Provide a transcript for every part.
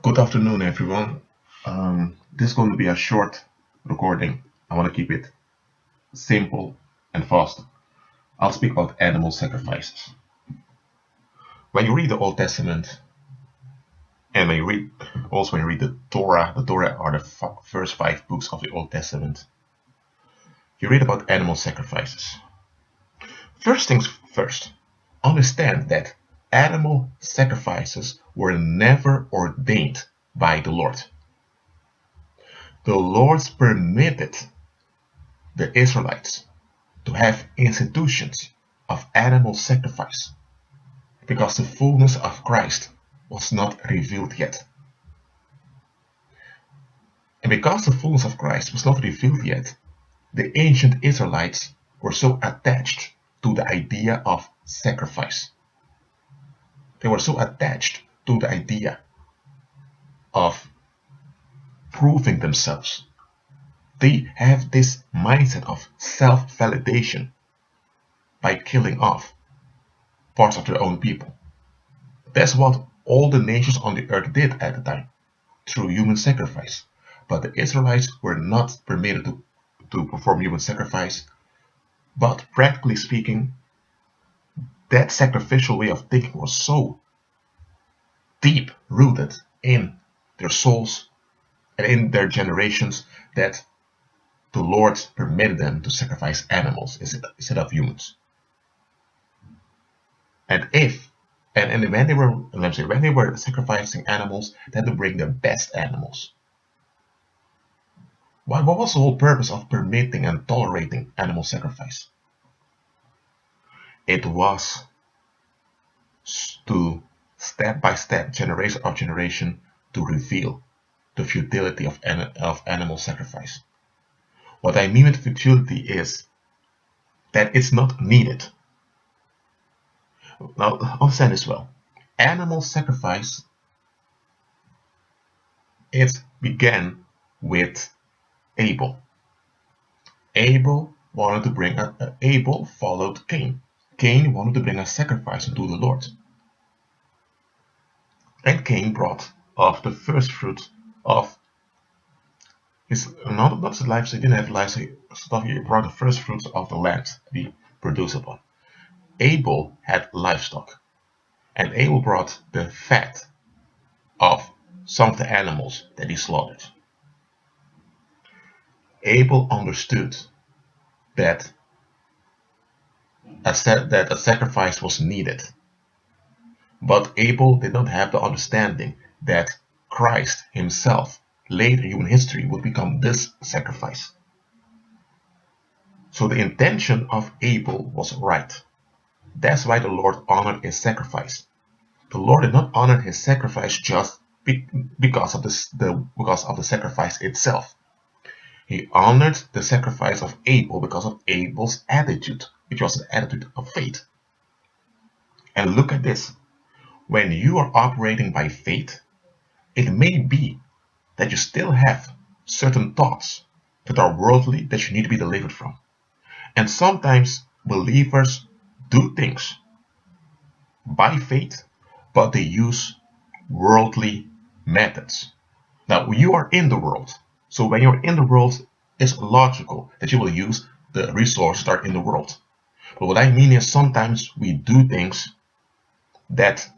Good afternoon, everyone. This is going to be a short recording. I want to keep it simple and fast. I'll speak about animal sacrifices. When you read the Old Testament, and when you read the Torah are the first 5 books of the Old Testament. You read about animal sacrifices. First things first, understand that animal sacrifices were never ordained by the Lord. The Lord permitted the Israelites to have institutions of animal sacrifice because the fullness of Christ was not revealed yet. And because the fullness of Christ was not revealed yet, the ancient Israelites were so attached to the idea of sacrifice. They were so attached to the idea of proving themselves. They have this mindset of self-validation by killing off parts of their own people. That's what all the nations on the earth did at the time, through human sacrifice. But the Israelites were not permitted to perform human sacrifice. But practically speaking, that sacrificial way of thinking was so deep rooted in their souls and in their generations that the Lord permitted them to sacrifice animals instead of humans. And when they were sacrificing animals, they had to bring the best animals. What was the whole purpose of permitting and tolerating animal sacrifice? It was to step by step, generation of generation, to reveal the futility of animal sacrifice. What I mean with futility is that it's not needed. Now, understand this well. Animal sacrifice, it began with Abel. Abel followed Cain. Cain wanted to bring a sacrifice unto the Lord. And Cain brought of the first fruit of his, not his livestock, he didn't have livestock stuff, he brought the first fruits of the land to be produced upon. Abel had livestock, and Abel brought the fat of some of the animals that he slaughtered. Abel understood that a sacrifice was needed, but Abel did not have the understanding that Christ himself, later in human history, would become this sacrifice. So the intention of Abel was right. That's why the Lord honored his sacrifice. The Lord did not honor his sacrifice just because of the sacrifice itself. He honored the sacrifice of Abel because of Abel's attitude, which was an attitude of faith. And look at this. When you are operating by faith, it may be that you still have certain thoughts that are worldly that you need to be delivered from. And sometimes believers do things by faith, but they use worldly methods. Now, you are in the world. So when you're in the world, it's logical that you will use the resources that are in the world. But what I mean is sometimes we do things that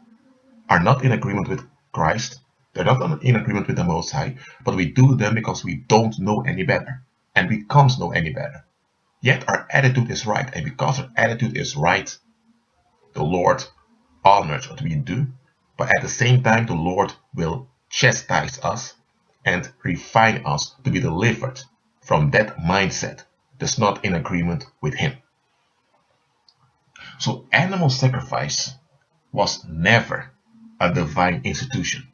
are not in agreement with Christ. They're not in agreement with the Most High, but we do them because we don't know any better, and we can't know any better. Yet our attitude is right, and because our attitude is right, the Lord honors what we do, but at the same time the Lord will chastise us and refine us to be delivered from that mindset that's not in agreement with Him. So animal sacrifice was never a divine institution.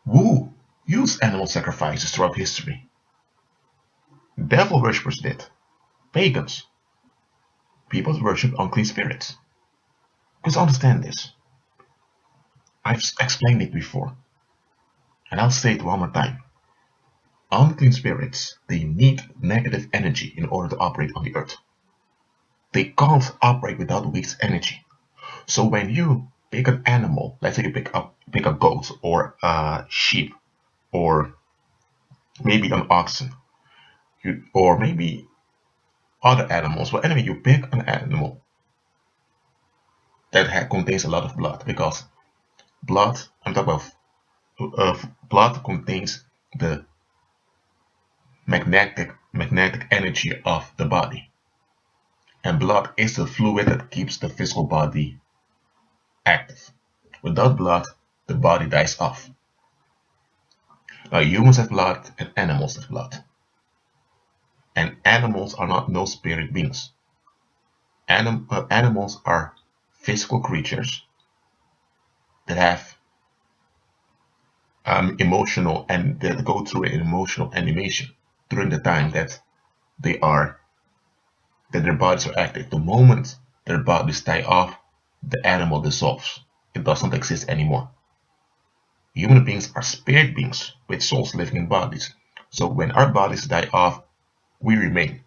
Who used animal sacrifices throughout history? Devil worshippers did. Pagans. People worship unclean spirits. Because understand this. I've explained it before. And I'll say it one more time. Unclean spirits, they need negative energy in order to operate on the earth. They can't operate without waste energy. So when you pick an animal. Let's say you pick a goat or a sheep or maybe an oxen, or maybe other animals. Well, anyway, you pick an animal that contains a lot of blood, because blood, I'm talking about blood contains the magnetic energy of the body, and blood is the fluid that keeps the physical body active. Without blood, the body dies off. Now, humans have blood and animals have blood, and animals are not no spirit beings. Animals are physical creatures that have emotional, and that go through an emotional animation during the time that their bodies are active. The moment their bodies die off, the animal dissolves. It doesn't exist anymore. Human beings are spirit beings with souls living in bodies. So when our bodies die off, we remain.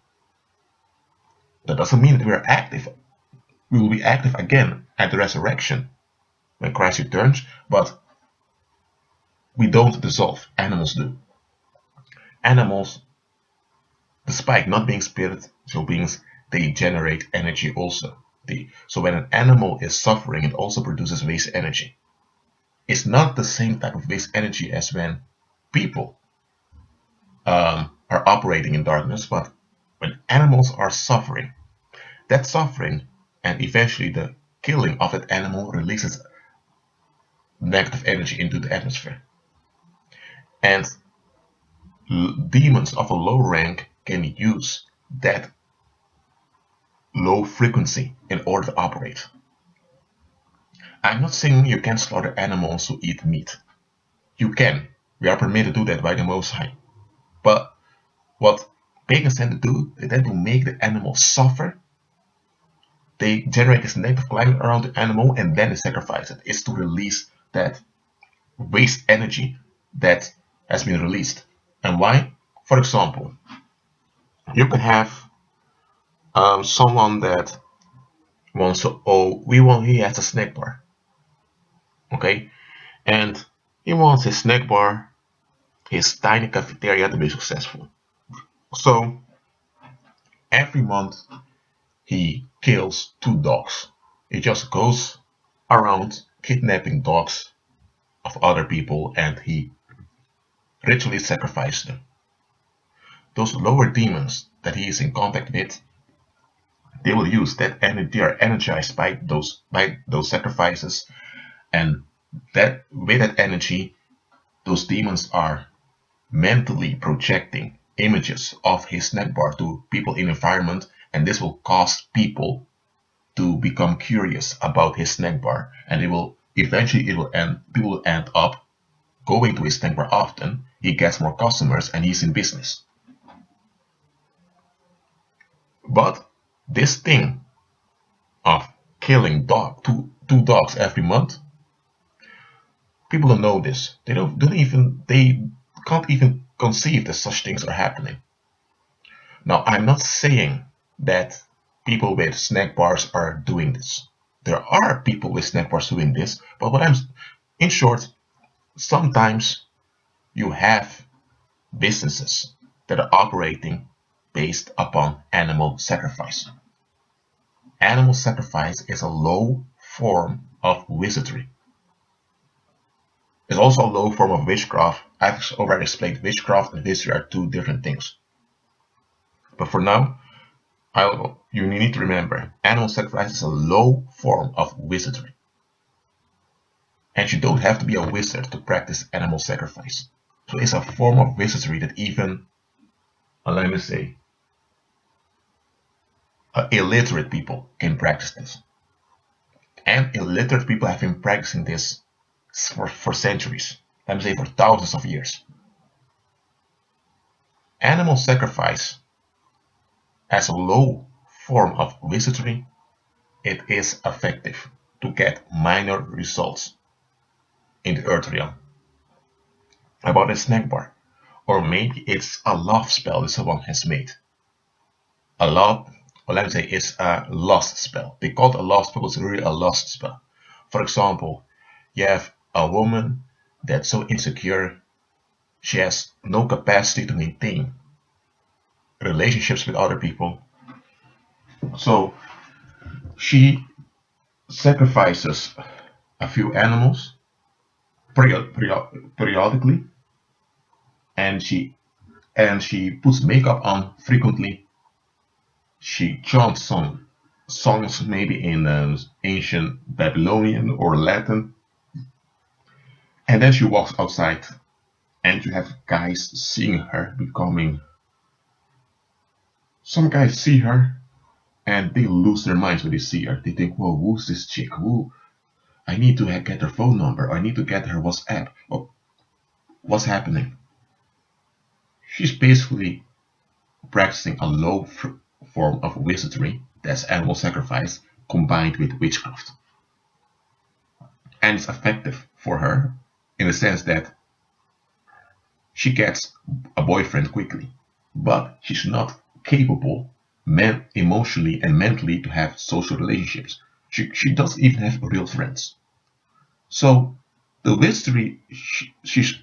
That doesn't mean that we are active. We will be active again at the resurrection when Christ returns, but we don't dissolve. Animals do. Animals, despite not being spiritual beings, they generate energy also. So when an animal is suffering, it also produces waste energy. It's not the same type of waste energy as when people are operating in darkness, but when animals are suffering, that suffering and eventually the killing of that animal releases negative energy into the atmosphere. And demons of a low rank can use that low frequency in order to operate. I'm not saying you can't slaughter animals to eat meat. You can. We are permitted to do that by the Most High. But what pagans tend to do, they tend to make the animal suffer. They generate this negative climate around the animal and then they sacrifice it. It's to release that waste energy that has been released. And why? For example, you can have someone that wants to, he has a snack bar. Okay? And he wants his snack bar, his tiny cafeteria to be successful. So every month he kills 2 dogs. He just goes around kidnapping dogs of other people and he ritually sacrifices them. Those lower demons that he is in contact with, they will use that, and they are energized by those sacrifices, and that with that energy, those demons are mentally projecting images of his snack bar to people in the environment, and this will cause people to become curious about his snack bar, and people will end up going to his snack bar often. He gets more customers and he's in business. But this thing of killing two dogs every month, people don't know this. They can't even conceive that such things are happening. Now, I'm not saying that people with snack bars are doing this. There are people with snack bars doing this, but in short, sometimes you have businesses that are operating based upon animal sacrifice. Animal sacrifice is a low form of wizardry. It's also a low form of witchcraft. I've already explained witchcraft and wizardry are 2 different things. But for now, you need to remember, animal sacrifice is a low form of wizardry. And you don't have to be a wizard to practice animal sacrifice. So it's a form of wizardry that even, let me say, illiterate people can practice this. And illiterate people have been practicing this for centuries. Let me say for thousands of years. Animal sacrifice, as a low form of wizardry, it is effective to get minor results in the earth realm. About a snack bar, or maybe it's a love spell that someone has made. Let me say it's a lust spell. They call it a lust spell, but it's really a lust spell. For example, you have a woman that's so insecure, she has no capacity to maintain relationships with other people. So she sacrifices a few animals periodically, and she puts makeup on frequently. She chants some songs, maybe in ancient Babylonian or Latin, and then she walks outside, and you have guys seeing her becoming. Some guys see her, and they lose their minds when they see her. They think, "Whoa, who's this chick? Who? I need to get her phone number. I need to get her WhatsApp. Oh, what's happening?" She's basically practicing a low form of wizardry, that's animal sacrifice, combined with witchcraft. And it's effective for her in the sense that she gets a boyfriend quickly, but she's not capable emotionally and mentally to have social relationships. She doesn't even have real friends. So the wizardry she's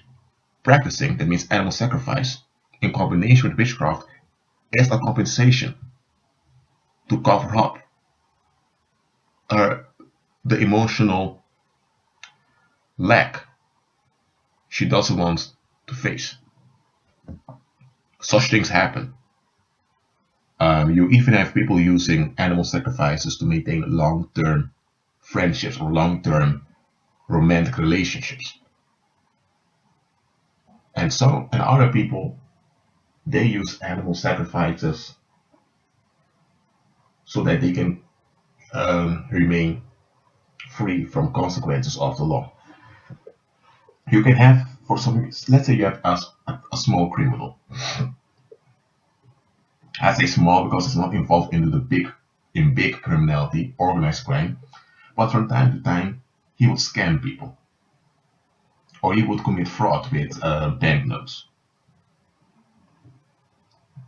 practicing, that means animal sacrifice, in combination with witchcraft, as a compensation to cover up the emotional lack she doesn't want to face. Such things happen. You even have people using animal sacrifices to maintain long-term friendships or long-term romantic relationships. And other people, they use animal sacrifices so that they can remain free from consequences of the law. You can have, for some, let's say you have a small criminal. I say small because it's not involved in big criminality, organized crime, but from time to time he would scam people, or he would commit fraud with banknotes,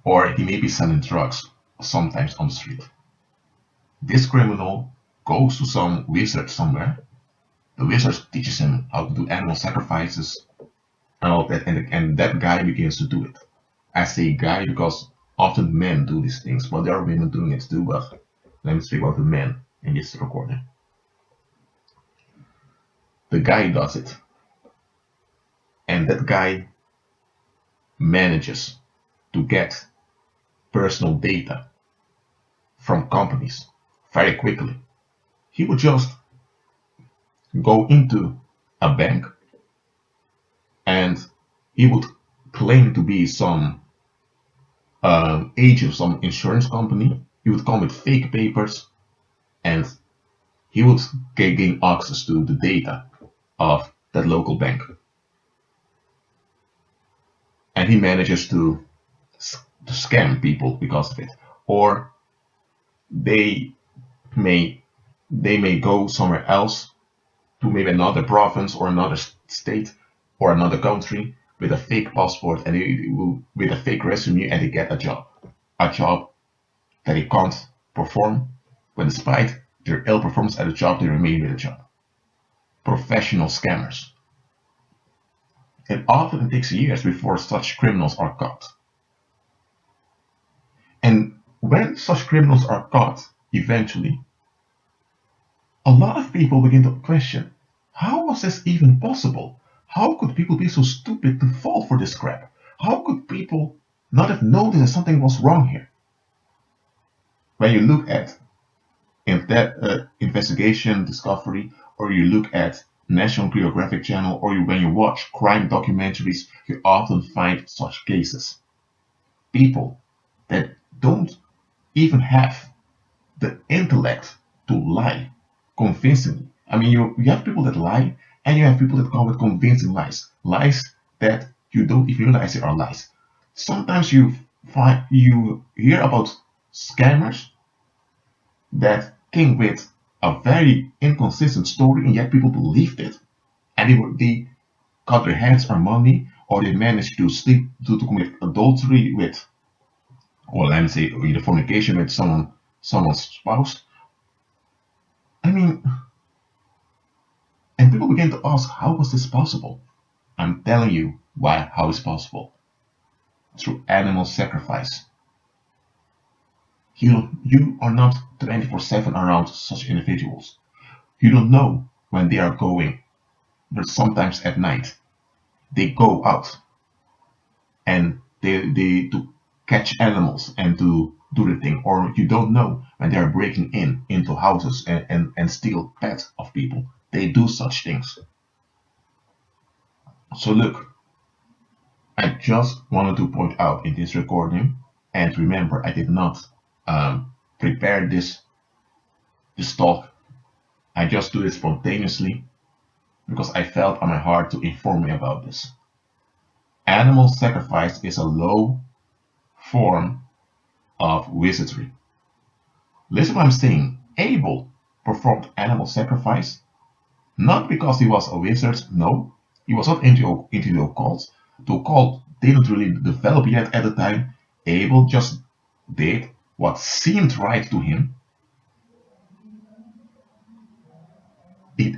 or he may be selling drugs, sometimes on the street. This criminal goes to some wizard somewhere. The wizard teaches him how to do animal sacrifices and all that, and that guy begins to do it. I say guy because often men do these things, but there are women doing it too, but let me speak about the men in this recording. The guy does it, and that guy manages to get personal data from companies very quickly. He would just go into a bank and he would claim to be some agent of some insurance company. He would come with fake papers and he would gain access to the data of that local bank. And he manages to scam people because of it. Or they may go somewhere else, to maybe another province or another state or another country, with a fake passport and with a fake resume, and they get a job that they can't perform, but despite their ill performance at the job, they remain with the job. Professional scammers. And often it takes years before such criminals are caught. And when such criminals are caught, eventually, a lot of people begin to question, how was this even possible? How could people be so stupid to fall for this crap? How could people not have noticed that something was wrong here? When you look at investigation, discovery, or you look at National Geographic Channel, or when you watch crime documentaries, you often find such cases. People that don't even have the intellect to lie convincingly. I mean, you have people that lie, and you have people that come with convincing lies that you don't even realize they are lies. Sometimes you hear about scammers that came with a very inconsistent story, and yet people believed it, and they got their hands on money, or they managed to commit adultery with, or let me say, either fornication with someone's spouse. I mean, And people began to ask, how was this possible? I'm telling you how it's possible. Through animal sacrifice. You are not 24/7 around such individuals. You don't know when they are going, but sometimes at night they go out and they to catch animals and to do the thing, or you don't know when they are breaking into houses and steal pets of people. They do such things. So look, I just wanted to point out in this recording, and remember, I did not prepare this talk. I just do it spontaneously because I felt on my heart to inform you about this. Animal sacrifice is a low form of wizardry. Listen what I'm saying. Abel performed animal sacrifice not because he was a wizard. No, he was not into the occult. The occult didn't really develop yet at the time. Abel just did what seemed right to him.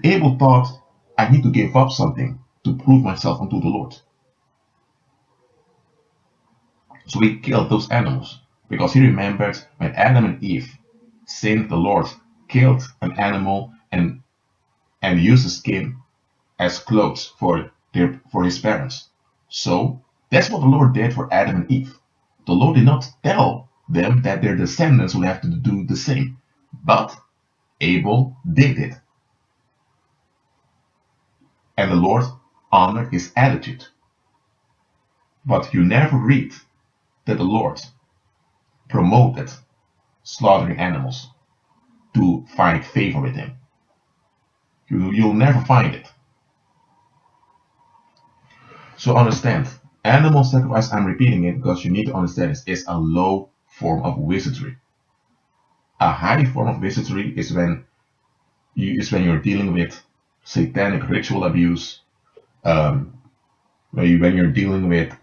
Abel thought, I need to give up something to prove myself unto the Lord. So he killed those animals because he remembered when Adam and Eve sinned, the Lord killed an animal and used the skin as clothes for his parents. So that's what the Lord did for Adam and Eve. The Lord did not tell them that their descendants will have to do the same, but Abel did it. And the Lord honored his attitude. But you never read that the Lord promoted slaughtering animals to find favor with him. You'll never find it. So understand, animal sacrifice, I'm repeating it because you need to understand this, is a low form of wizardry. A high form of wizardry is when you're dealing with satanic ritual abuse, when you're dealing with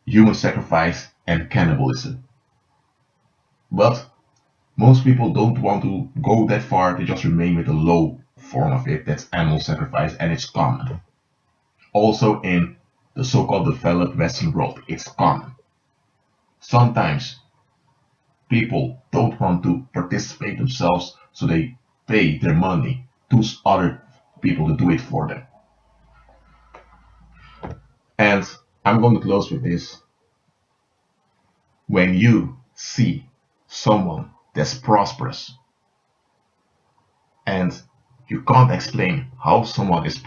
human sacrifice and cannibalism. But most people don't want to go that far. They just remain with a low form of it. That's animal sacrifice, and it's common. Also in the so-called developed Western world, it's common. Sometimes people don't want to participate themselves, so they pay their money to other people to do it for them. And I'm going to close with this. When you see someone that's prosperous and you can't explain how someone is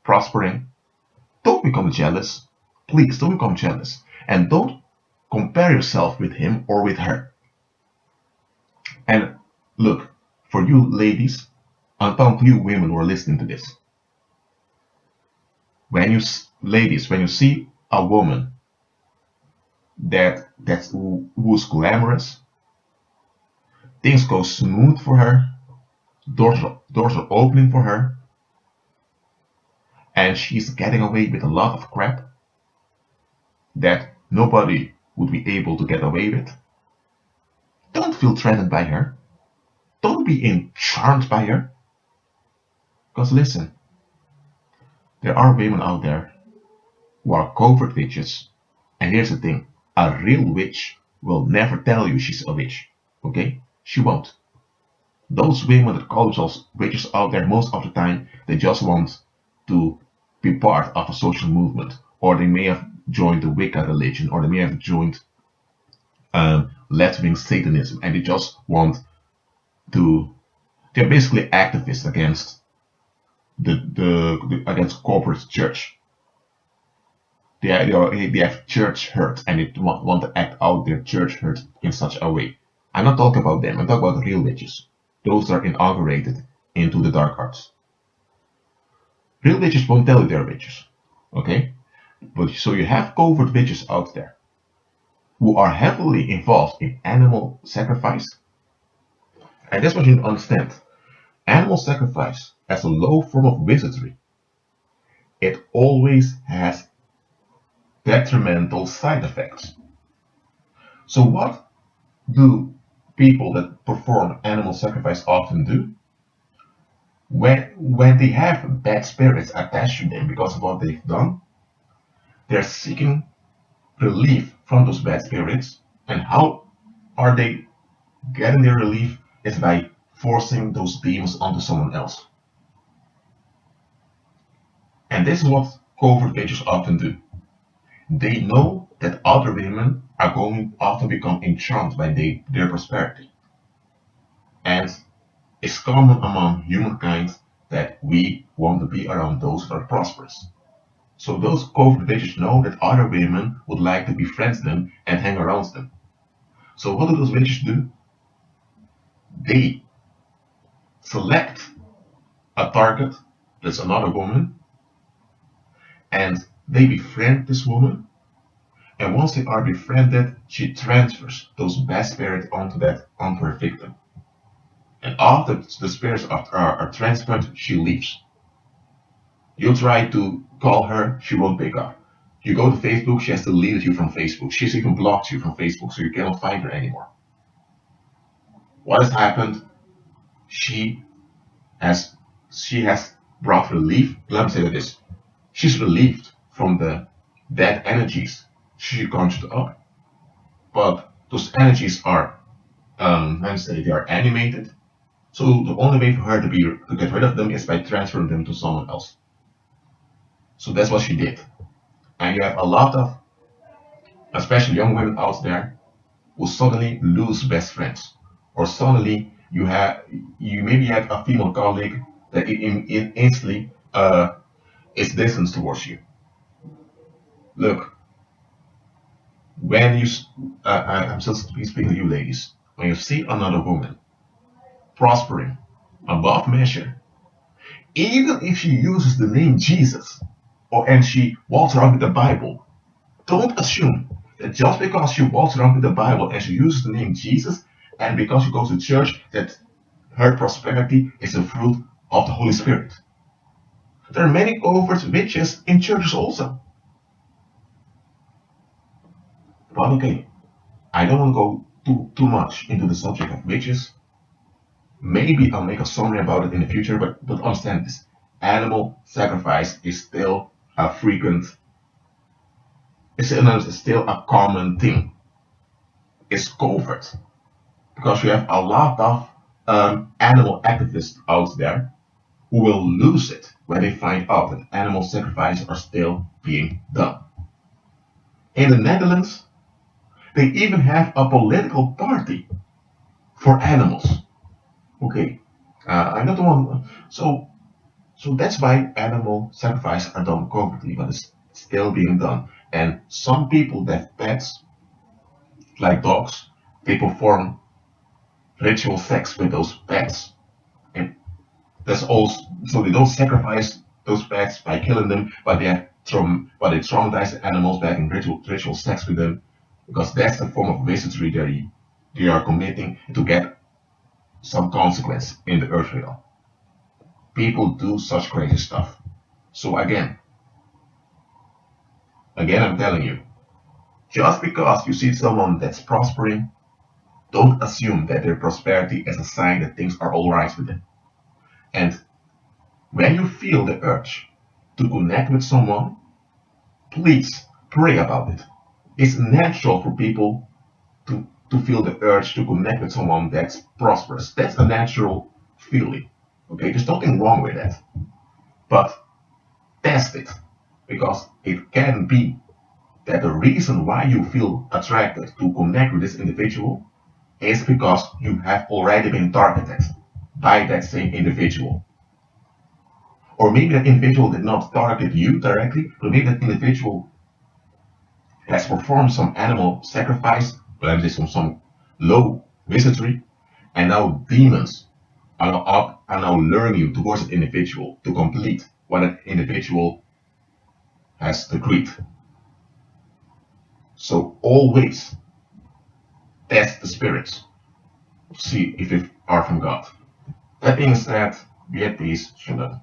prospering, don't become jealous. Please don't become jealous. And don't compare yourself with him or with her. And look, for you ladies, I'm talking to you women who are listening to this. When you see a woman who's glamorous, things go smooth for her, doors are opening for her, and she's getting away with a lot of crap that nobody would be able to get away with, don't feel threatened by her. Don't be charmed by her. Because listen, there are women out there who are covert witches, and here's the thing, a real witch will never tell you she's a witch, okay? She won't. Those women that call themselves witches out there, most of the time, they just want to be part of a social movement, or they may have joined the Wicca religion, or they may have joined left-wing Satanism, and they just want to, they're basically activists against against corporate church. They have church hurt, and they want to act out their church hurt in such a way. I'm not talking about them, I'm talking about real witches. Those are inaugurated into the dark arts. Real witches won't tell you they're witches, okay? But so you have covert witches out there who are heavily involved in animal sacrifice. And that's what you need to understand. Animal sacrifice, as a low form of wizardry, it always has detrimental side effects. So what do people that perform animal sacrifice often do? when they have bad spirits attached to them because of what they've done, they're seeking relief from those bad spirits. And how are they getting their relief? Is by forcing those demons onto someone else. And this is what covert witches often do. They know that other women are going to often become enchanted by their prosperity. And it's common among humankind that we want to be around those that are prosperous. So those covert witches know that other women would like to befriend them and hang around them. So what do those witches do? They select a target, that's another woman, and they befriend this woman. And once they are befriended, she transfers those bad spirits onto her victim. And after the spirits are transferred, she leaves. You try to call her, she won't pick up. You go to Facebook, she has deleted you from Facebook. She's even blocked you from Facebook, so you cannot find her anymore. What has happened? She has brought relief. Let me say like this. She's relieved from the bad energies she conjured up. But those energies are, let me say, they are animated. So the only way for her to get rid of them is by transferring them to someone else. So that's what she did. And you have a lot of, especially young women out there, who suddenly lose best friends. Or suddenly you maybe have a female colleague that instantly is distant towards you. Look, when you, I'm still speaking to you ladies, when you see another woman prospering above measure, even if she uses the name Jesus, and she walks around with the Bible, don't assume that just because she walks around with the Bible and she uses the name Jesus, and because she goes to church, that her prosperity is a fruit of the Holy Spirit. There are many covert witches in churches also. But okay, I don't want to go too much into the subject of witches. Maybe I'll make a summary about it in the future, but understand this. Animal sacrifice is still a it's still a common thing. It's covert. Because we have a lot of animal activists out there who will lose it when they find out that animal sacrifices are still being done. In the Netherlands, they even have a political party for animals. Okay, I'm not the one. So that's why animal sacrifices are done covertly, but it's still being done. And some people that have pets, like dogs, they perform ritual sex with those pets. And that's also, so they don't sacrifice those pets by killing them, but they traumatize the animals by having ritual sex with them, because that's the form of wizardry they are committing to get some consequence in the earth realm. People do such crazy stuff. So again, I'm telling you, just because you see someone that's prospering, don't assume that their prosperity is a sign that things are all right with them. And when you feel the urge to connect with someone, please pray about it. It's natural for people to feel the urge to connect with someone that's prosperous. That's a natural feeling. Okay, there's nothing wrong with that. But test it, because it can be that the reason why you feel attracted to connect with this individual is because you have already been targeted by that same individual. Or maybe that individual did not target you directly, but maybe that individual has performed some animal sacrifice, let me say some low wizardry, and now demons are now luring you towards that individual to complete what that individual has decreed. So always test the spirits, see if they are from God. That being said, be at peace, Shalom.